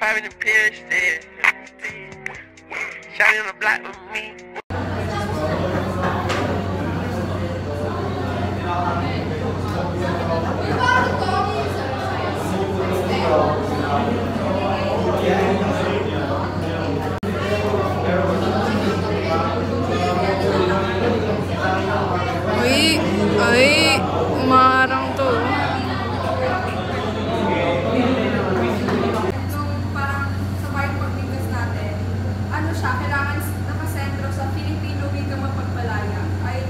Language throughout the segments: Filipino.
5 in the period, shawty on the block with me. Ay, umarang to. Nung parang sa white pagbigas natin, ano siya, kailangan nakasentro sa Filipino wika mapagpalaya. Ay,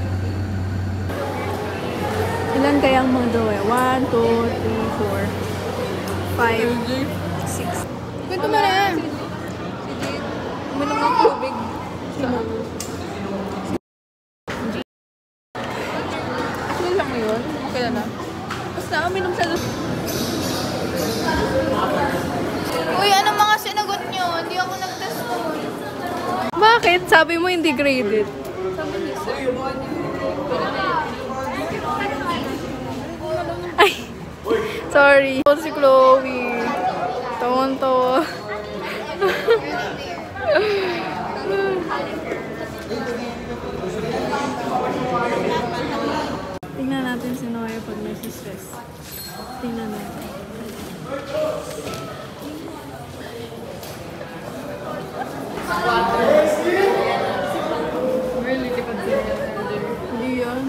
Ilan kaya ang mga daw eh? 1, 2, 3, 4, 5, 6. Kwento mo na. sige, uminom ng tubig. Actually lang yun. Okay na. Basta uminom siya doon. Uy, ano mga sinagot nyo? Hindi ako nag-test mo. Bakit? Sabi mo hindi graded. Ay! Sorry. Si Chloe. Tawang-tawa. Tingnan natin si Noya pag may stress. Tingnan natin. Hindi yan.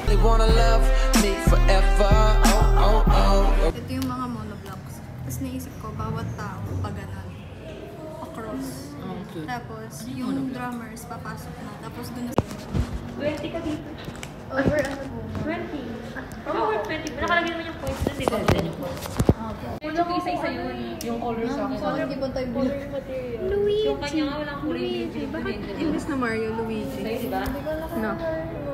They wanna love me forever. Oh, oh, oh. Ito yung mga monoblocks. Tapos naisip ko, bawat tao, pag ganun, across. Okay. Tapos, yung drummers, papasok na. Tapos, dun na 20 ka dito. over ano po. 20. Over 20. Nakalagay naman yung points doon, di ba? Ganyan yung points. Una ko isa-isa yun. Yung color sa akin. So, hindi ba tayo Color material. Yung kanya nga walang kulay. Bakit imbis na Mario, Luigi? Sa'yo, di ba? No.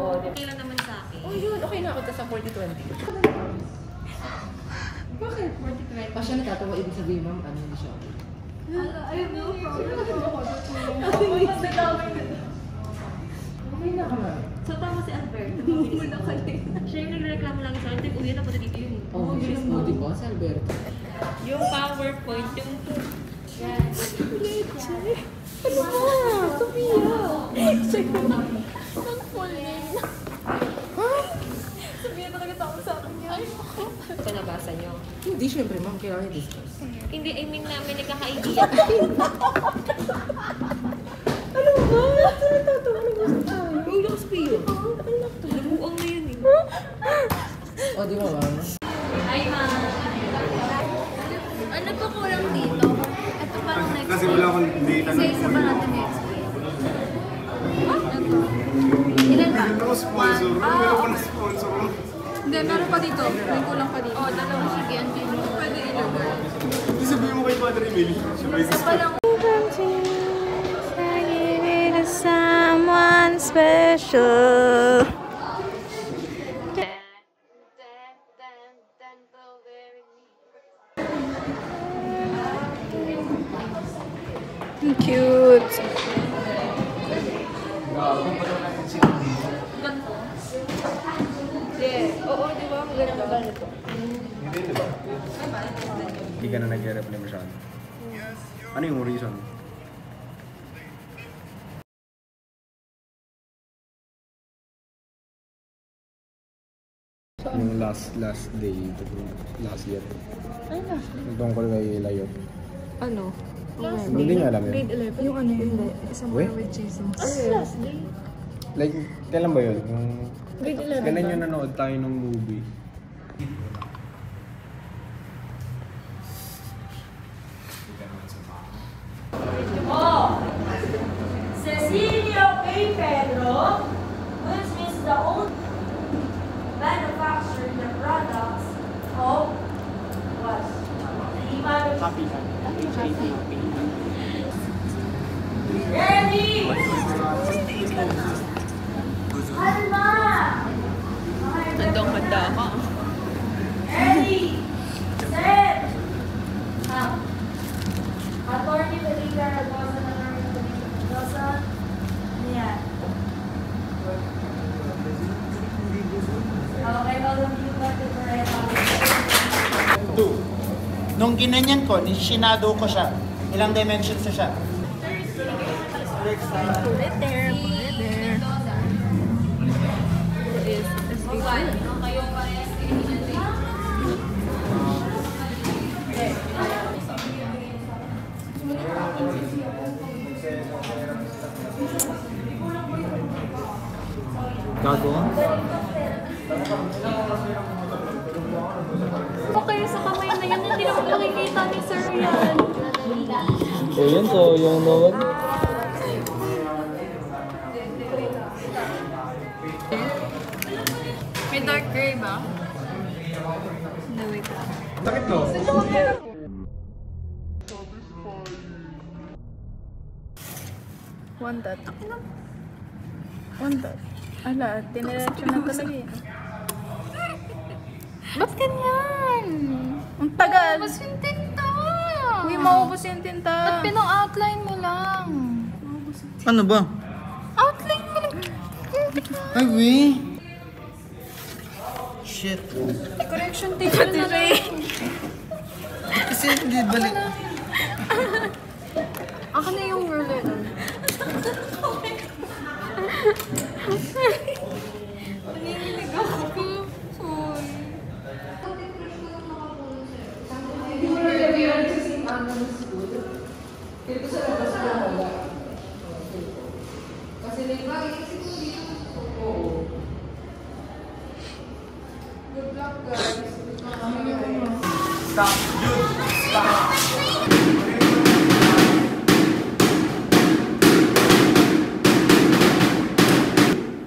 Oo, di ba? Kailan naman sa akin? Oh, yun. Okay na ako sa 40-20. Bakit? 40-20. Pa siya natatawa, ibig sabihin, ma'am, ano hindi siya. Okay na ka, ma'am. So, tama si Alberto. Siya yung nagreklamo lagi sa akin. Uwi na po dito yun. Oh, bilis mo, di ba? Si Alberto. Yung PowerPoint, yung... Ano ba? Sophia! Ito nabasa nyo. Hindi, syempre, ma'am, kailangan i-discuss. Hindi, I mean namin nagkaka-idea. Ano ba? Natatawa na ba sa tayo? Yung lakas pa yun. Nabuang na yun eh. O, di ba, ma'am? Hi, ma'am. Ano pa kulang dito? Ito parang next Kasi wala akong data Kasi isa pa natin next week. Ilan ba? Meron ako sponsor. Meron ako na sponsor. Hindi, meron pa dito. May kulang pa dito. Dalawa. Sige, andyan mo. Pwede ilagay. Hindi sabihin mo kay Padre Emilio. Siya ba Isa pa lang. Someone special. Cute. Oo, di ba? Ang ganda ganito. Hindi, di ba? Hindi ka na nag-reply masyado. Ano yung reason? Yung last day, last year. Yung tungkol kay Layot. Ano? Hindi niya alam yun. Grade 11? Yung ano yun? Isang Wait. with Jesus. Last day. Like, kailan ba yun? Yung... Grade 11 Kailan ba? yung nanood tayo ng movie? Cecilio A. Pedro, which is the old manufacturing the products of what? Ready? Alma! Handang-handa ka. Ready? Set! Attorney Felicia Ragosa na Attorney Felicia Ragosa. Yan. Okay, all of you got the correct 2. Nung ginanyan ko, shinado ko siya. Ilang dimensions na siya? Bullet there, bullet there. Gago? Okay, sa kamay na yan, hindi naman nakikita ni Sir yan. So yun, so yung naman. May dark gray ba? No, wait lang. Bakit no? One dot. One dot. Ala, diniretso na talaga eh. Ba't ganyan? Ang tagal. Maubos yung tinta! Uy, maubos yung tinta. At pino-outline mo lang. Ano ba? Outline mo lang. Ay, we. Shit. Correction teacher na lang. Kasi hindi balik. Ako na yung ruler doon. Nanginginig ako. Sorry.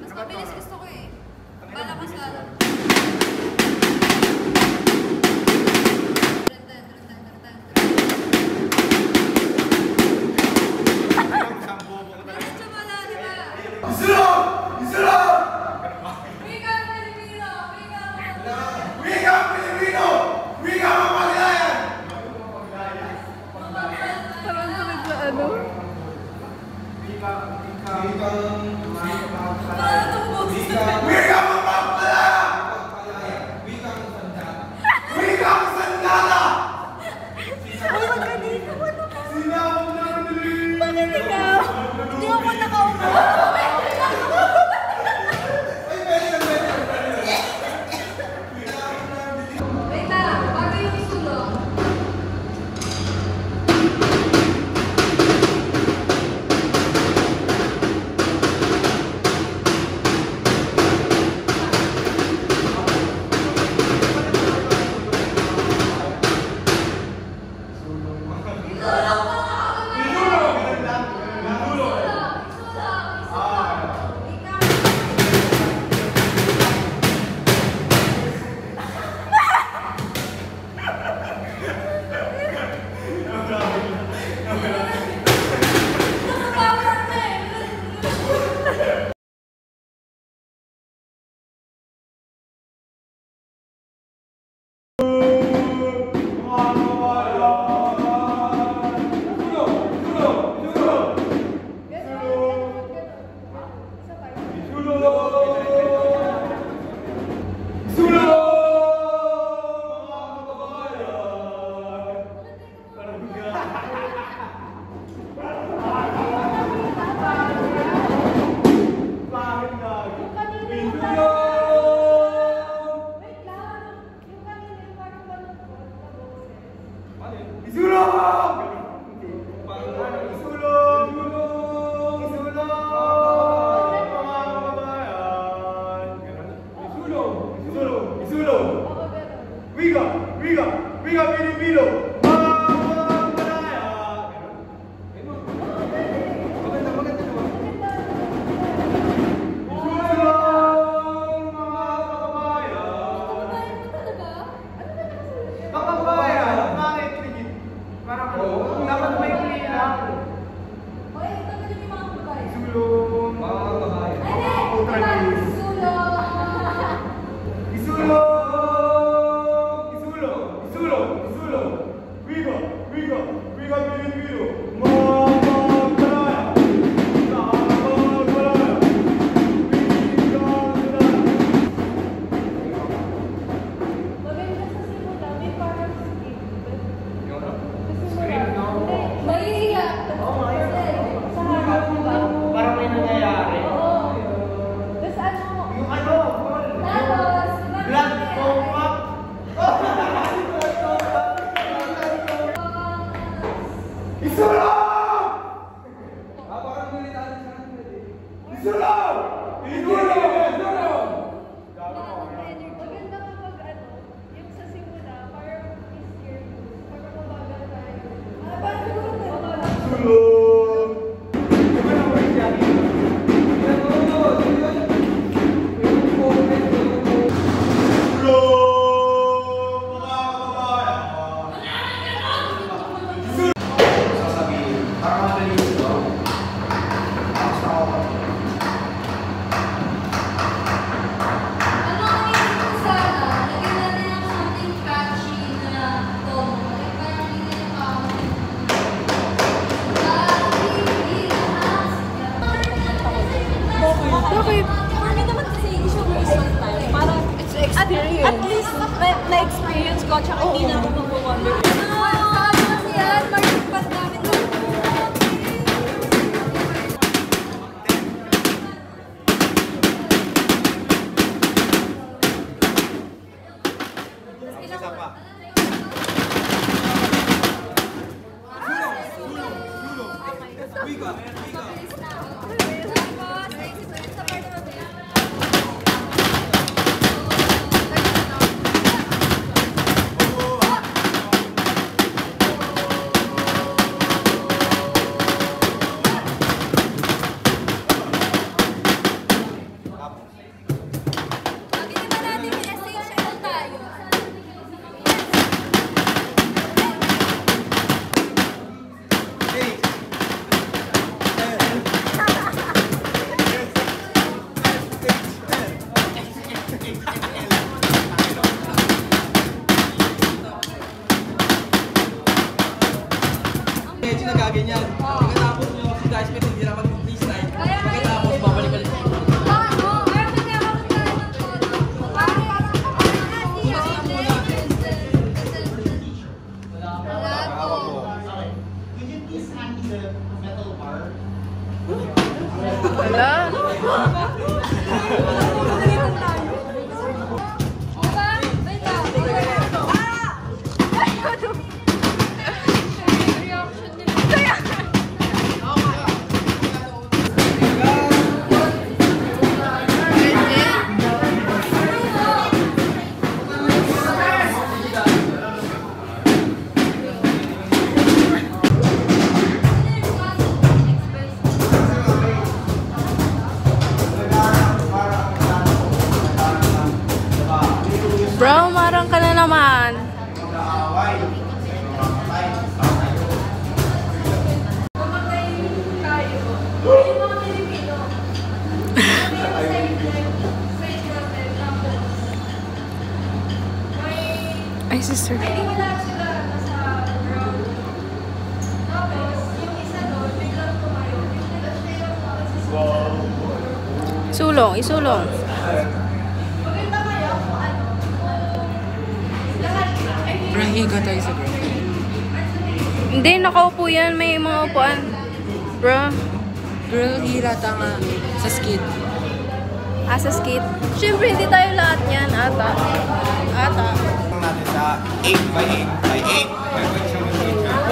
Mas mabilis gusto ko eh. Bala ka sa... Parang sunod na ano? Hindi ako nakaupo. Wait lang, bago yung sulong. Isulo! ba? Tsaka hindi na ako mag-wonder. Sabi kasi yan, marching band namin doon. Medyo nagaganyan. Pagkatapos mo si Dash Smith hindi na mag-freestyle. Pagkatapos babalik-balik. Bro, marang ka na naman. Ay, sister. Isulong, isulong. Higa tayo sa girl. Hindi, nakaupo yan. May mga upuan. Bro. Girl, hirata nga sa skid. Sa skate. Siyempre, hindi tayo lahat yan. Ata. Natin sa 8x8x8.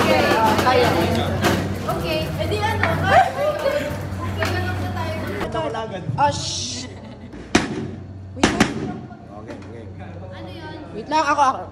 Okay. Kaya. Okay, edi ano? Okay, ganun na tayo. Shh! Wait lang. Okay, okay. Ano yun? Wait lang, ako.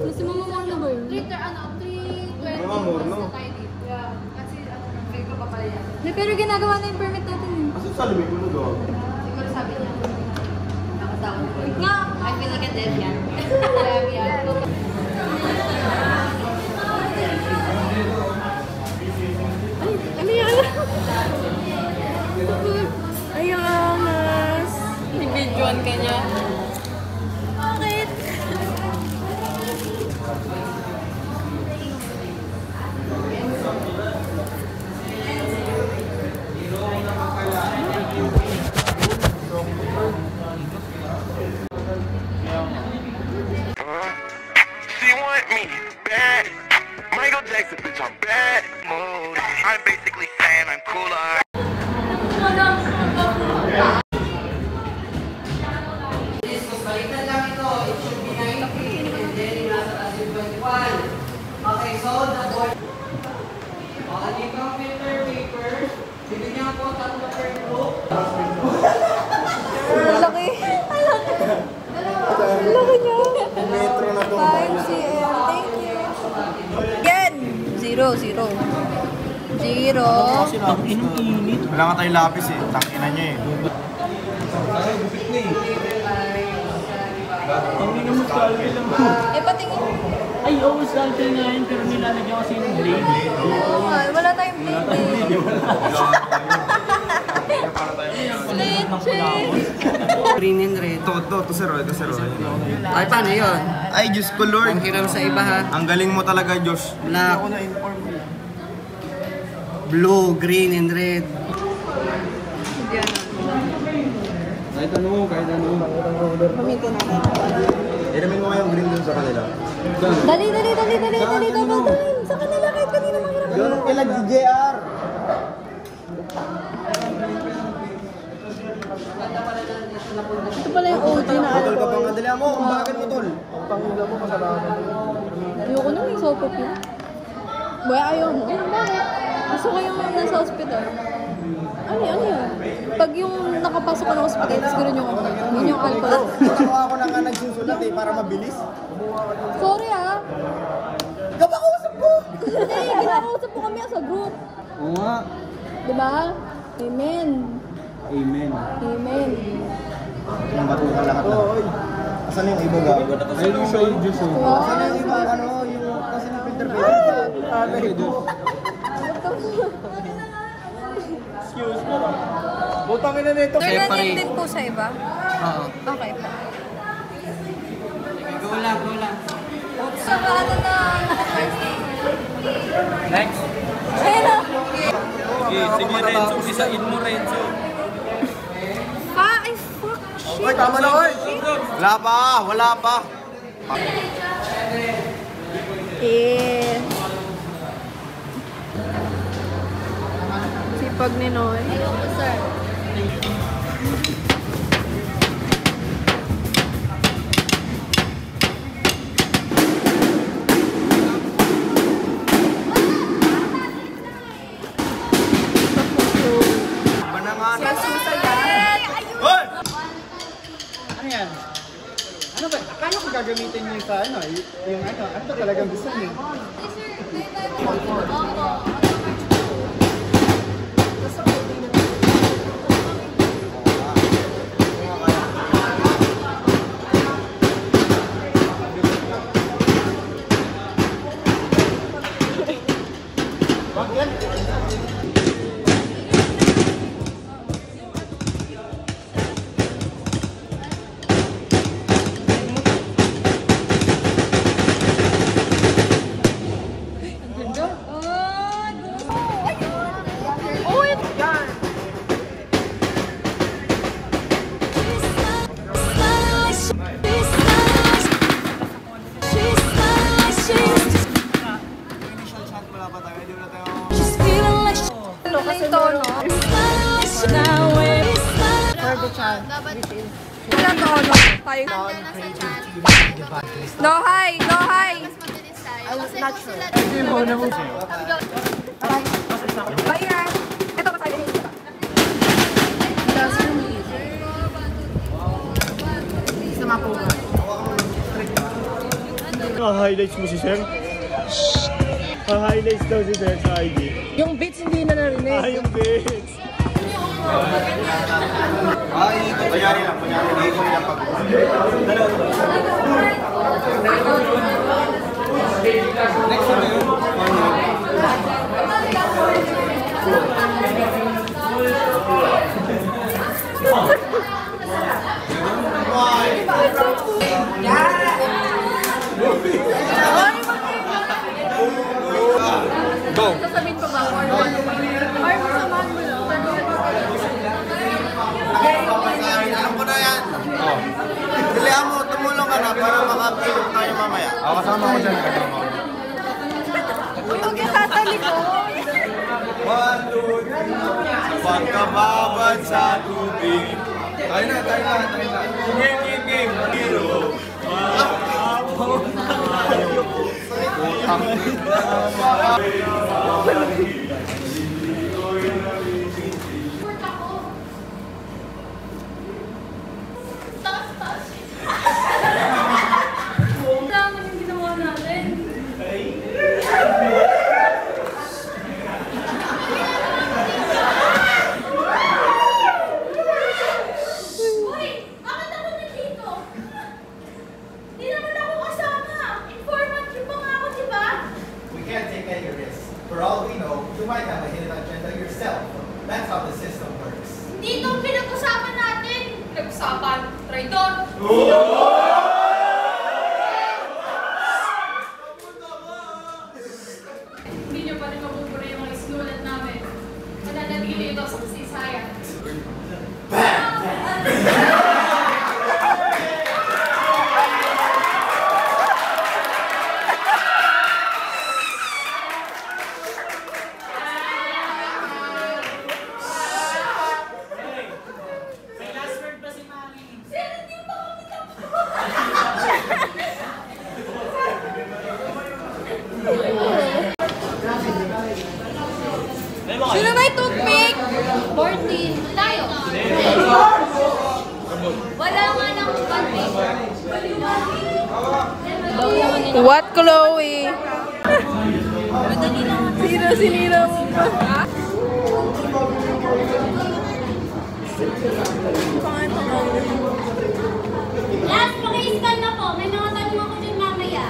Gusto mo na ba yun? 320 Mamamurno. na tayo dito. Yeah. Kasi may ko pa pala yan. Pero ginagawa na yung permit natin eh. Kasi sa limig mo doon. Siguro sabi niya. Nakasama ko. Nga! I feel like a dead yan. Yeah. Ano yan? Ay, ang angas. Nibidyoan ka niya. Bakit? She want me bad. Michael Jackson, bitch, I'm bad mood. I'm basically saying I'm cooler. Balitan lang ito. It should be 19 and then nasa taas yung 21. Okay, so the board. Dito ang filter paper. Bibigyan ko 3 per group. Laki. Laki niya. Metro na to. 5 cm. Thank you. Yan! 0, 0. 0. Ang init. Wala nga tayong lapis eh. Tangina nyo eh. Eh, patingin. Ay, oo, something na yun, pero nilalagyan kasi yung blade. Oo nga, wala tayong blade. Green and red. Ito sir. Ay, paano yun? Ay, Diyos ko Lord. Ang hiram sa iba ha. Ang galing mo talaga, Diyos. Black. Blue, green, and red. Kahit ano. Iramin mo nga yung green dun sa kanila. Dali. Sa kanila kahit kanina mahirap. Yun, kailan si JR? Ito pala yung OG na Tol ka pang kadali mo. Ang bakit mo, Tol? Ang pangula mo, kasalanan mo. Ayoko na may sopop yun. Boy, ayaw mo. Bakit? Gusto ko yung nasa hospital. Ano yun? Pag yung nakapasok ka ng hospital, tapos gano'n yung ako. Yun yung alcohol. Ako na nga nagsusulat para mabilis. Sorry ah. Kapakausap ko! Hindi, kinakausap po kami sa group. Oo nga. Diba? Amen. Yung batukan lahat na. Asan yung iba gago? Ayun yung show juice. Asan yung iba yung kasi ng filter Excuse me. Butangin na nito. Turn din po sa iba? Oo. Okay po. Go lang. Sa ano na? Next. Ayun na. Sige, Renzo. Isain mo, Renzo. Ay, fuck. Oy, tama na, oy! Wala pa. Sipag ni Noy. Ayoko, sir. Hoy! Ano yan? Ano ba? Paano ko gagamitin yung sa ano? Yung ano? Ano ba talagang gusto niyo? No, hi! Not sure. Bye yan! Ito ka tayo. Sama po. Highlights mo si Sir? Highlights daw si Sir sa IG. Yung beats hindi na narinig. Yung beats. Kunyari lang. Hindi ko nila Next one yun. Go! Sasabihin ko ba? Or samahan mo lang. Alam ko na yan. Dilihan mo, tumulong ka na para makapilog tayo mamaya. Ako kasama ko dyan. Huwag yung tatalikod. Pagkababad sa tubig. Tayo na. Game. Hero. Tama yung ginawa natin. Uy! Bakit ako nandito? Hindi naman ako kasama. Informant yung mga ako, di ba? you might have a hidden agenda yourself. That's how the system works. Hindi itong pinag-usapan natin. Pinag-usapan, traidor. Hindi nyo pa rin mabubura yung mga isinulat namin. Mananatili ito sa kasaysayan. Sino may toothpick? 14. Tayo. Wala nga ng toothpick. What, Chloe? Sinira mo pa. Last, paki-scan na po. May mga tanong ako dyan mamaya.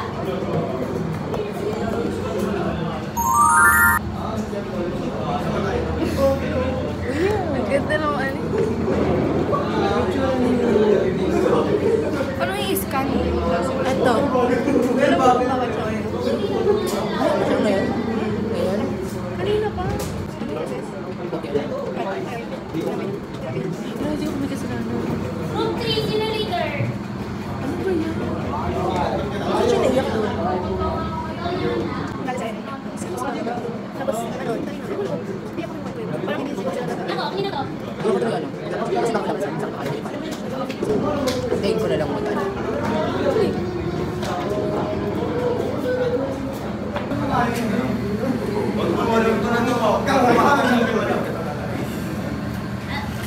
Ang ganda ng ano. Paano yung scan? Ito. Pero bakit siya? Siya ngayon? Ngayon? Kanina pa. Hindi ko may kasalanan. Room 3, sino leader? Ano ba yan? Bakit siya naiyak doon? Tapos, ano, tayo na. Hindi ako nagpapalito. Parang hindi sila Ako, sino to? Ako talaga ano? Kasi bakit lang sa nakalagay pala. Stay ko na lang magana.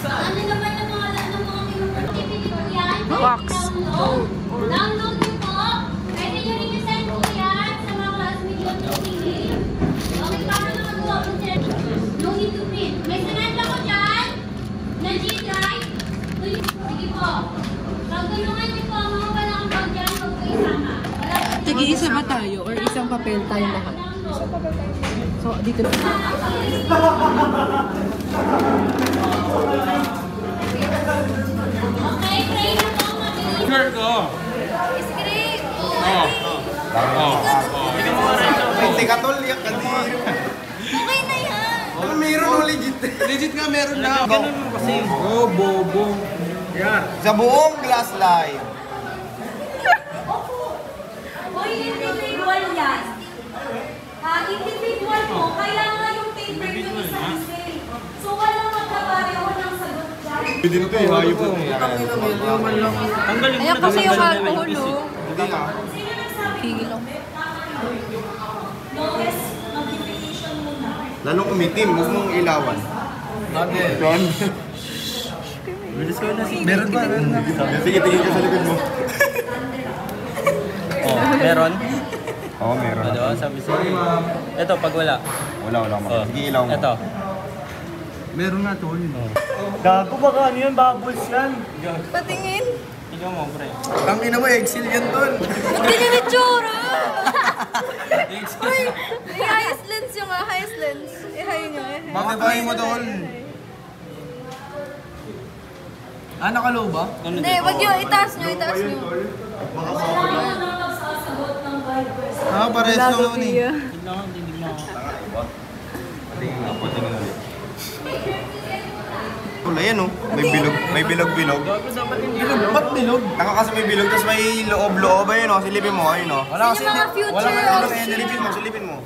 Ano naman ang pangalan ng mga kinupertipili ko yan? Wax. Download niyo po. Pwede nyo rin i-send po yan sa mga classmates nyo sa TV. Okay, paano na magawa ko sir? No need to print. May sinend ako dyan na G-Drive. Sige po. Pagtulungan niyo po ang mga walang bag dyan. Huwag po isama. Tigi-isa ba tayo? Or isang papel tayo lahat? Isang papel tayo. So, dito na. Okay, pray na po mga Sure ko. script. Hindi ka tol, liyak ka din. Okay na yan. Meron mo legit. Legit nga meron na. Ganun mo kasi. Oh, bobo. Yan. Sa buong glass live. Hoy, individual yan. Individual mo, kailangan yung paper yung isa-isa. So, walang magkapareho ng sagot dyan. Hindi na ito, hayop po. Ayan kasi yung alcohol, oh. Hindi na. Sino nagsabi? Tigil lang. Lowest notification muna. Lalong umitim, huwag mong ilawan. Okay. John. Bilis ko na. Meron ba? Sige, tingin ka sa likod mo. Oh, meron? Oo, meron. Ano, sabi sa'yo. Ito, pag wala. Wala mo. Sige, ilaw mo. Ito. Meron nga tol. Gago baka ano yun? Bubbles yan. Patingin. Ikaw mo, pre. Ang ina mo, Excel yan, tol. Hindi nila tsura! Uy! I-highest lens yung highest lens. I-high nyo. Bakit bahay mo, tol? Ah, nakalow ba? Hindi, wag yun. Itaas nyo, itaas nyo. Wala na nagsasagot ng bad question. Ah, pares lang naman eh. Wala yan oh. May bilog-bilog. Ba't bilog? Taka kasi may bilog, tapos may loob-loob ayun oh. Silipin mo, ayun oh. Yun yung mga future of... Silipin mo.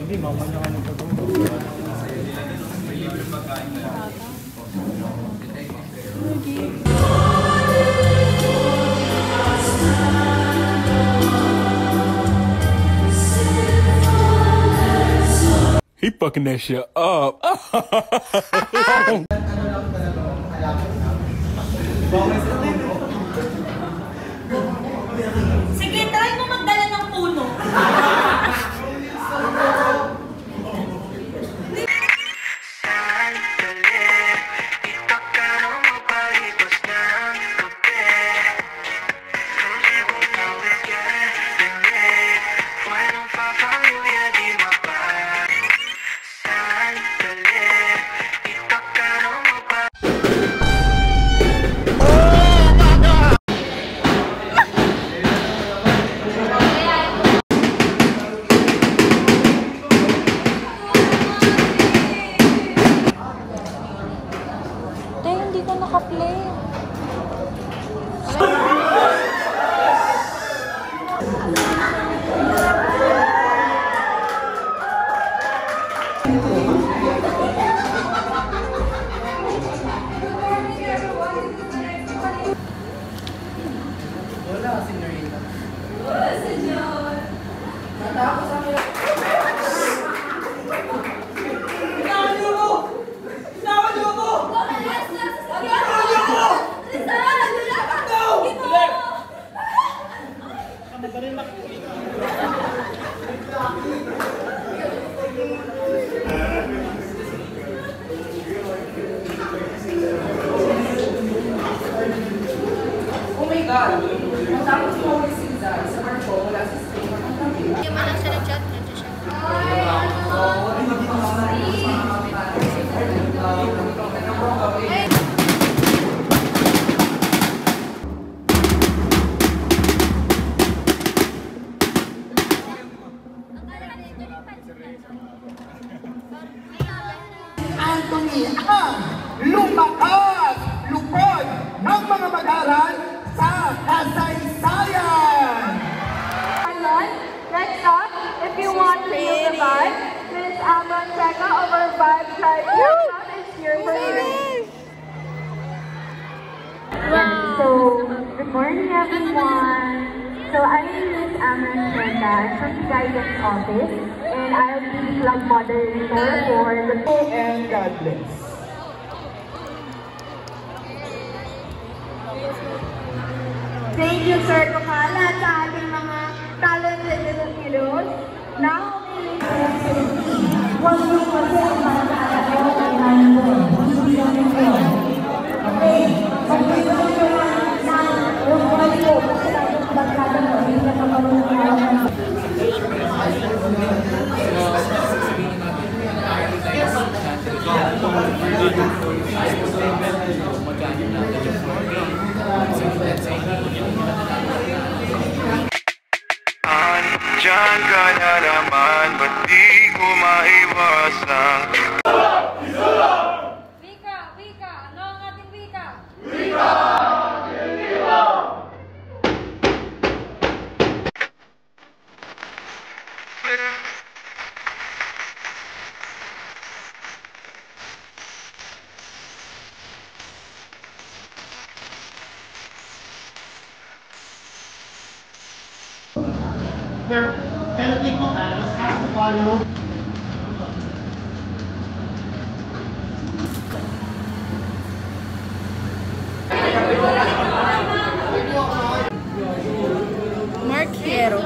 Hindi, mamanya ka nito. He fucking that shit up. legal. Matapos mo resida, isa man po mula sa state. Hindi man lang siya nag-chat. Anthony ang lumakas lupon ng mga mag-aaral sa kasaysayan. Next up, if you want to feel the vibe, Miss Amon Teka of our Vibe Tribe workshop is here for you. So, good morning everyone. So, I'm Miss Amon Teka. I'm from the guidance office, and I'll be the club moderator for the And God bless. Thank you, Sir Kokala, sa ating mga talented little kiddos. Now, huwag niyo kasi ang mga talented ay nandun. Hindi lang ito. Okay? Pag-ibig nyo na huwag mo kayo kasi tayo bagkada mo. Hindi na kamarunong araw. Diyan ka na naman, ba't di ko maiwasan? Wika! Wika! Ano ang ating wika? Pero tingko ka, mas follow. Mark Hierro.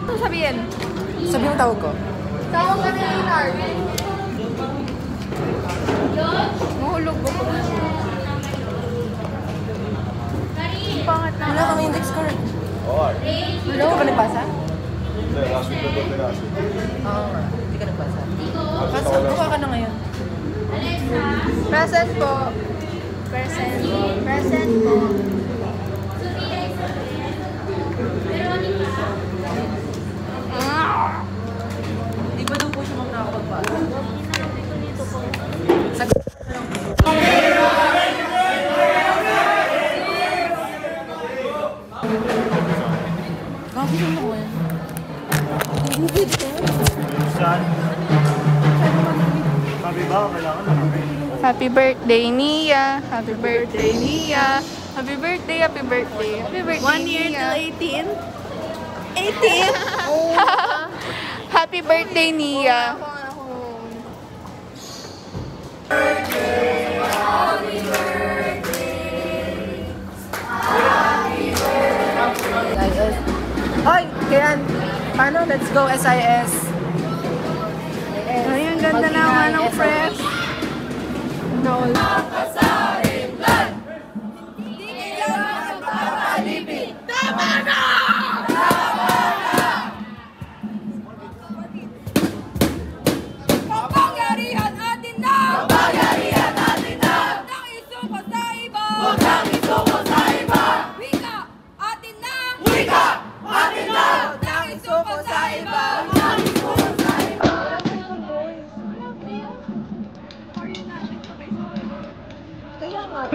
Ano sabihin? Sabihin mo tawag ko. Tawag ka na yung Nark. Mahulog ko. Pangat na. Wala kami index card. Hindi ka ba nagbasa? Hindi, last week ko ito last week. Oo. Hindi ka nagbasa. Buka ka na ngayon. Present po. Present. Present po. Di ba daw po siya magkakapagbasa? Happy birthday, Nia! Happy birthday, Nia! Happy birthday, happy birthday, happy birthday, 1 year Nia. till 18? 18? Happy birthday, Nia! SIS. Hoy, Kian, paano? Let's go SIS. Ay, ang ganda naman ng fresh. Roll. Tama na! Kapangyarihan atin na! Kapangyarihan atin na! Huwag nang isuko sa iba! Huwag nang isuko sa iba! Wika! Atin na! Wika! Atin na! Huwag nang isuko sa iba! Huwag nang isuko sa iba! Kaya nga.